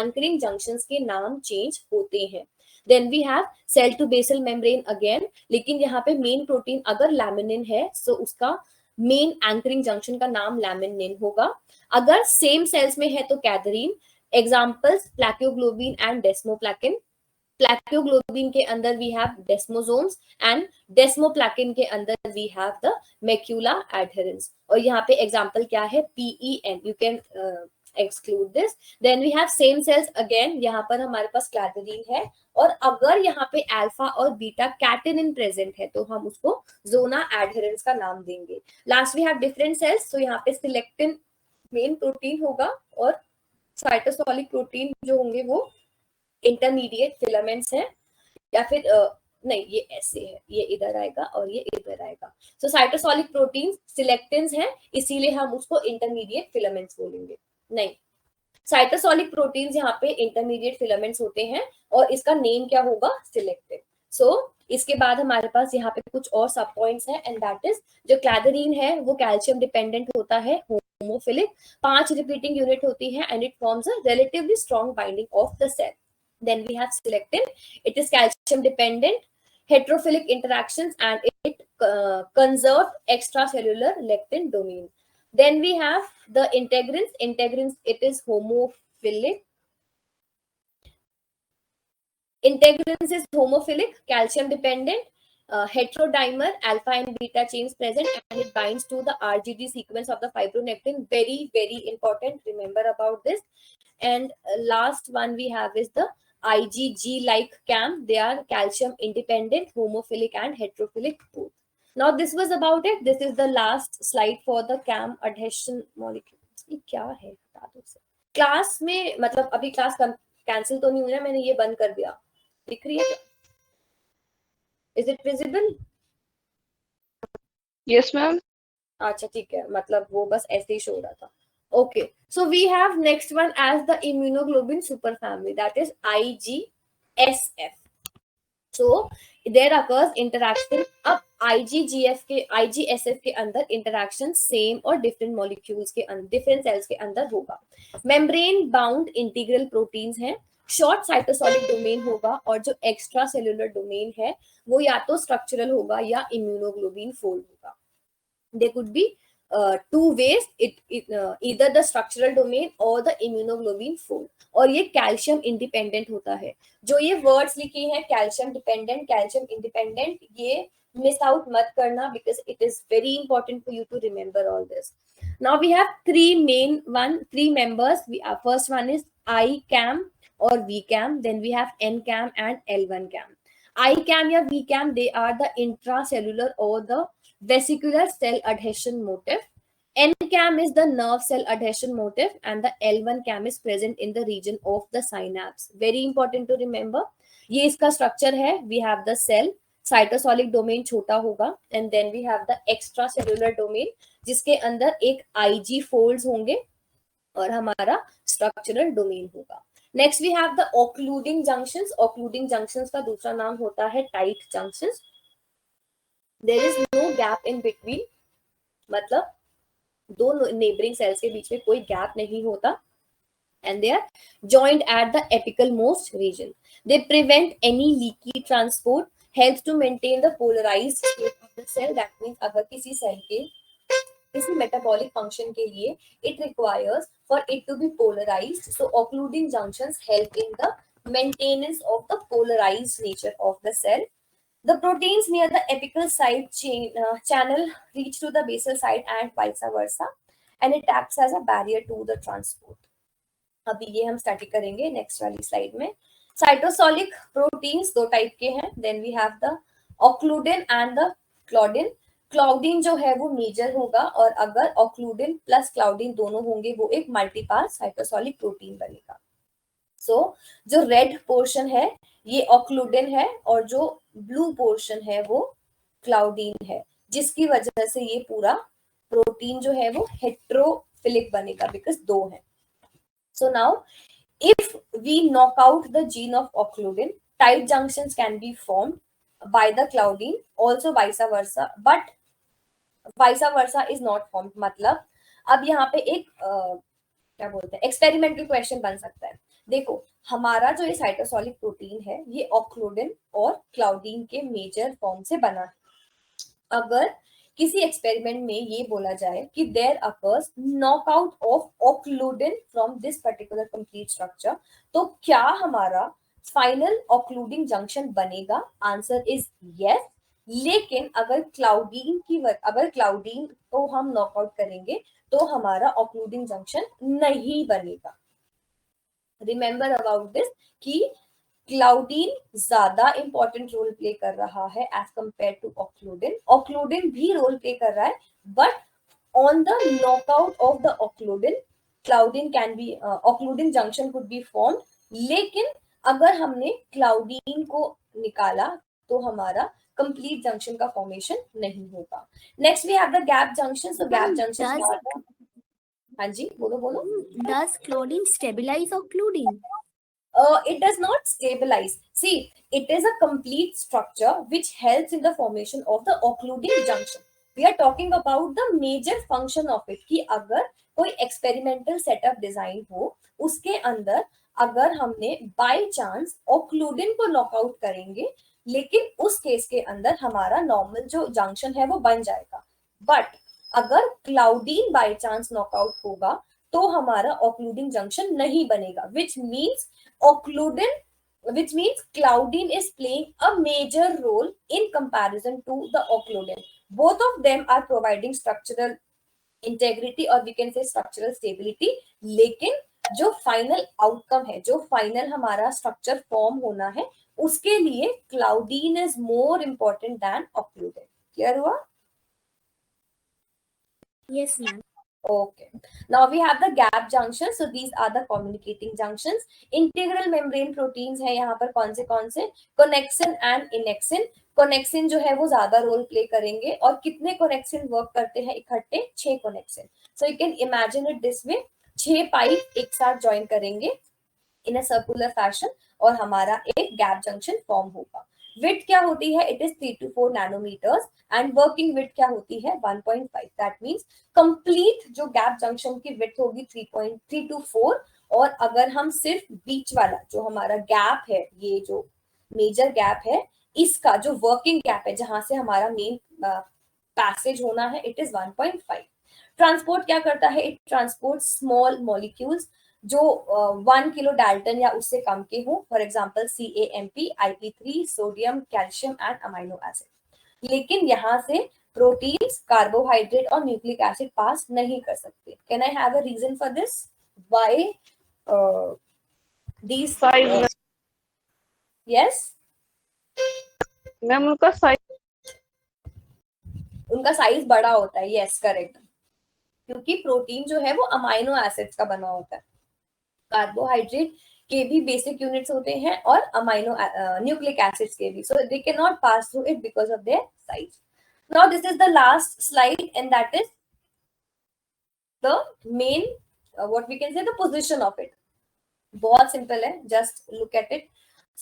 Anchoring junctions के नाम change होते हैं। Then we have cell to basal membrane again, लेकिन यहाँ पे मेन प्रोटीन अगर लैमिनिन है सो उसका मेन एंकरिंग जंक्शन का नाम लैमिनिन होगा। अगर सेम सेल्स में है तो cadherin. Examples plakoglobin and desmoplakin. Plakoglobin के अंदर we have desmosomes and desmoplakin के अंदर we have the macula adherens. और यहाँ पे एग्जांपल क्या है, PEN, you can exclude this. Then we have same cells again, यहाँ पर हमारे पास क्लैथरीन है, और अगर यहाँ पे अल्फा और बीटा कैटेनिन प्रेजेंट है तो हम उसको जोना एडहेरेंस का नाम देंगे। Last we have different cells, तो यहाँ पे सिलेक्टिन मेन प्रोटीन होगा और साइटोसोलिक प्रोटीन जो होंगे वो इंटरमीडिएट फिलामेंट्स हैं, या फिर नहीं ये ऐसे है, ये इधर आएगा और ये इधर आएगा। सो साइटोसोलिक प्रोटीन सिलेक्टिन्स हैं, इसीलिए हम उसको इंटरमीडिएट फिलामेंट्स बोलेंगे। नहीं, साइटोसोलिक प्रोटीन्स यहाँ पे इंटरमीडिएट फिलामेंट्स होते हैं और इसका नेम क्या होगा, सिलेक्टिन। सो इसके बाद हमारे पास यहाँ पे कुछ और सब पॉइंट्स हैं, एंड दैट इज जो क्लैथरीन है वो कैल्शियम डिपेंडेंट होता है, होमोफिलिक, 5 रिपीटिंग यूनिट होती है, and it forms a relatively strong binding of the cell. Then we have selectin, it is calcium dependent, heterophilic interactions, and it conserves extracellular lectin domain. Then we have the integrins, it is homophilic. Integrins is homophilic, calcium dependent, heterodimer, alpha and beta chains present, and it binds to the RGD sequence of the fibronectin. Very, very important, remember about this. And last one we have is the IgG like CAM. They are calcium independent, homophilic and heterophilic both. Now this was about it. This is the last slide for the CAM adhesion molecule. ये क्या है, बता दो sir. Class में मतलब अभी class cancel तो नहीं हुई ना, मैंने ये बंद कर दिया, दिख रही है क्या? Is it visible? Yes ma'am. अच्छा ठीक है, मतलब वो बस ऐसे ही शो रहा था। Okay, so we have next one as the immunoglobulin superfamily, that is IgSF. So there occurs interaction. अब IgSF के अंदर interaction same और different molecules के अंदर, different cells के अंदर होगा। membrane bound integral proteins हैं, short cytosolic domain होगा, और जो extra cellular domain है वो या तो structural होगा या immunoglobulin fold होगा। There could be two ways, either the structural domain or the immunoglobulin fold, और ये कैल्शियम इंडिपेंडेंट होता है। जो ये वर्ड्स लिखी हैं कैल्शियम डिपेंडेंट, कैल्शियम इंडिपेंडेंट, ये मिस आउट मत करना, because it is very important for you to remember all this. Now we have three members. First one is ICAM or VCAM, then we have NCAM and L1CAM. ICAM या VCAM, they are the intracellular or the vesicular cell adhesion motif. NCAM is the nerve cell adhesion motif, and the L1CAM is present in the region of the synapse. Very important to remember. ये इसका structure है। We have the cell, cytosolic domain छोटा होगा, and then we have the extracellular domain जिसके अंदर एक IG folds होंगे और हमारा स्ट्रक्चरल डोमेन होगा। Next we have the occluding junctions. Occluding junctions का दूसरा नाम होता है tight junctions. There is no gap in between, मतलब दो नेबरिंग सेल्स के बीच में कोई गैप नहीं होता, and they are joined at the apical most region. They prevent any leaky transport, helps to maintain the polarized state of the cell. That means अगर किसी cell के किसी metabolic function के लिए it requires for it to be polarized, so occluding junctions help in the maintenance of the polarized nature of the cell. The proteins near the apical side channel reach to the basal side and vice versa, and it acts as a barrier to the transport. अभी ये हम study करेंगे next वाली slide में। Cytosolic proteins दो type के हैं। Then we have the occludin and the claudin. Claudin जो है वो मेजर होगा, और अगर ऑक्लूडिन प्लस क्लाउडिन दोनों होंगे वो एक मल्टीपास साइटोसोलिक प्रोटीन बनेगा। सो जो रेड पोर्शन है ये ऑक्लूडिन है, और जो ब्लू पोर्शन है वो क्लाउडिन है, जिसकी वजह से ये पूरा प्रोटीन जो है वो हेट्रोफिलिक बनेगा, बिकॉज दो है। So now, if we knock out the gene of occludin, tight junctions can be formed by the claudine, also vice versa, but vice versa is not formed. मतलब अब यहाँ पे एक क्या बोलते हैं एक्सपेरिमेंटल क्वेश्चन बन सकता है। देखो हमारा जो ये साइटोसोलिक प्रोटीन है ये ऑक्लूडिन और क्लाउडीन के मेजर फॉर्म से बना है। अगर किसी एक्सपेरिमेंट में ये बोला जाए कि there occurs knockout of occludin from this particular complete structure, तो क्या हमारा फाइनल ऑक्लूडिंग जंक्शन बनेगा? Answer is yes. लेकिन अगर क्लाउडीन को हम नॉकआउट करेंगे तो हमारा ऑक्लूडिंग जंक्शन नहीं बनेगा। रिमेंबर अबाउट दिस कि क्लाउडीन ज्यादा इंपॉर्टेंट रोल प्ले कर रहा है as compare to occludin. Occludin भी रोल प्ले कर रहा है, but on the knockout of the occludin, claudin can be occludin junction could be form. लेकिन अगर हमने क्लाउडीन को निकाला तो हमारा कंप्लीट जंक्शन का फॉर्मेशन नहीं होगा। Next we have the gap junction. So gap junction, हाँ जी बोलो बोलो। Does chlorine stabilize occludin? It does not stabilize. See, it is a complete structure which helps in the formation of the occluding junction. We are talking about the major function of it कि अगर कोई experimental setup design हो उसके अंदर अगर हमने by chance ऑक्लूडिन को knockout करेंगे, लेकिन उस केस के अंदर हमारा नॉर्मल जो जंक्शन है वो बन जाएगा। बट अगर क्लाउडीन बाय चांस नॉकआउट होगा तो हमारा ऑक्लूडिंग जंक्शन नहीं बनेगा, which means Claudine is playing a major role in comparison to the occludin. Both of them are providing structural integrity or we can say structural stability. लेकिन जो final outcome है, जो final हमारा स्ट्रक्चर फॉर्म होना है, उसके लिए claudin is more important than occludin. Clear हुआ? Yes, ma'am. Okay. Now we have the gap junctions. So these are the communicating junctions. Integral membrane proteins है यहाँ पर कौन से? Connexin and innexin. Connexin जो है वो ज्यादा रोल प्ले करेंगे और कितने connexin वर्क करते हैं इकट्ठे? 6 connexin. So you can imagine it this way. 6 pipe एक साथ ज्वाइन करेंगे इन अ सर्कुलर फैशन और हमारा एक गैप जंक्शन फॉर्म होगा। विड्थ क्या होती है? It is 3 to 4 nanometres and working width क्या होती है? 1.5। दैट मींस कंप्लीट जो गैप जंक्शन की विड्थ होगी 3.3 to 4। और अगर हम सिर्फ बीच वाला जो हमारा गैप है, ये जो मेजर गैप है, इसका जो वर्किंग गैप है जहां से हमारा मेन पैसेज होना है, इट इज 1.5। ट्रांसपोर्ट क्या करता है? इट ट्रांसपोर्ट स्मॉल मॉलिक्यूल्स जो 1 किलो डाल्टन या उससे कम के हो, for example CAMP, IP3, sodium, calcium and amino acid. लेकिन यहाँ से प्रोटीन्स, कार्बोहाइड्रेट और न्यूक्लिक एसिड पास नहीं कर सकते। Can I have a reason for this? Why these? Yes ma'am उनका साइज बड़ा होता है। यस करेक्ट, क्योंकि प्रोटीन जो है वो अमाइनो एसिड्स का बना होता है। कार्बोहाइड्रेट के भी बेसिक यूनिट्स होते हैं और अमाइनो न्यूक्लिक एसिड्स के भी, so they can not pass through it because of their size. Now this is the last slide and that is the main what we can say the position of it. बहुत simple है, just look at it.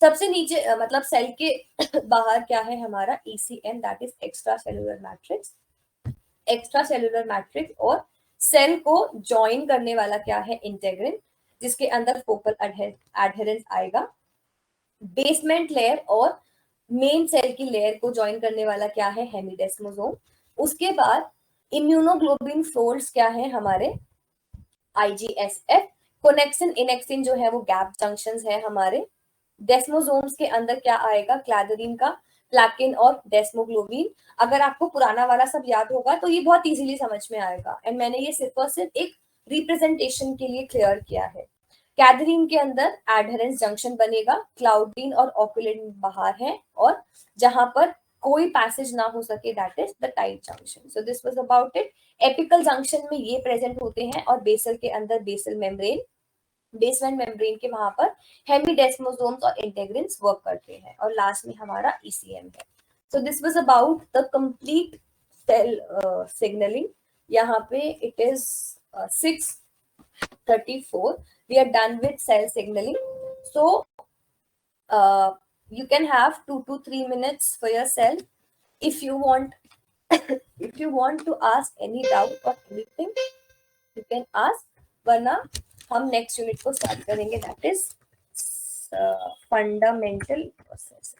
सबसे नीचे मतलब cell के बाहर क्या है हमारा? ECM, that is extra cellular matrix. Extra cellular matrix और सेल को ज्वाइन करने वाला क्या है? इंटेग्रिन, जिसके अंदर फोकल एडहेरेंस आएगा। बेसमेंट लेयर और मेन सेल की लेयर को ज्वाइन करने वाला क्या है? हेमिडेस्मोसोम। उसके बाद इम्यूनोग्लोबिन फोल्ड्स क्या है हमारे? IGSF। कोनेक्सिन इनेक्सिन जो है वो गैप जंक्शंस है हमारे। डेस्मोसोम्स के अंदर क्या आएगा? क्लैदरीन का प्लाकिन और डेस्मोग्लोबिन। अगर आपको पुराना वाला सब याद होगा तो ये बहुत इजीली समझ में आएगा, एंड मैंने ये सिर्फ और सिर्फ एक रिप्रेजेंटेशन के लिए क्लियर किया है। कैथरीन के अंदर एडहेरेंस जंक्शन बनेगा, क्लाउडीन और ऑक्यूलिन बाहर है, और जहां पर कोई पैसेज ना हो सके that is the tight junction. So this was about it. Apical junction में ये प्रेजेंट होते हैं और बेसल के अंदर बेसल मेम्ब्रेन, बेसमेंट मेम्ब्रेन के वहां पर हेमिडेस्मोसोम्स और इंटेग्रिन्स वर्क करते हैं, और लास्ट में हमारा ECM है। So this was about the complete cell signalling. यहाँ पे it is 6:34. We are done with cell signaling. So you can have 2 to 3 minutes for yourself. If you want if you want to ask any doubt or anything, you can ask. Varna हम next unit को start करेंगे, that is fundamental process.